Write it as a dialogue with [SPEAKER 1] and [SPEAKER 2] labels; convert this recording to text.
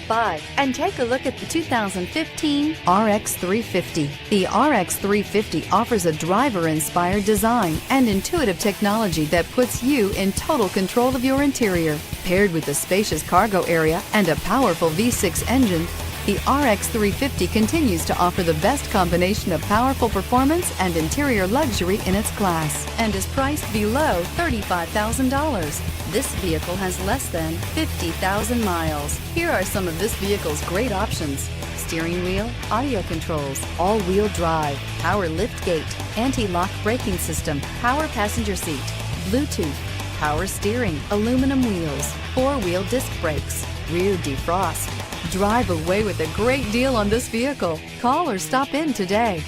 [SPEAKER 1] by and take a look at the 2015 RX 350. The RX 350 offers a driver-inspired design and intuitive technology that puts you in total control of your interior. Paired with a spacious cargo area and a powerful V6 engine, the RX 350 continues to offer the best combination of powerful performance and interior luxury in its class and is priced below $35,000. This vehicle has less than 50,000 miles. Here are some of this vehicle's great options: steering wheel audio controls, all-wheel drive, power liftgate, anti-lock braking system, power passenger seat, Bluetooth, power steering, aluminum wheels, four-wheel disc brakes, rear defrost. Drive away with a great deal on this vehicle. Call or stop in today.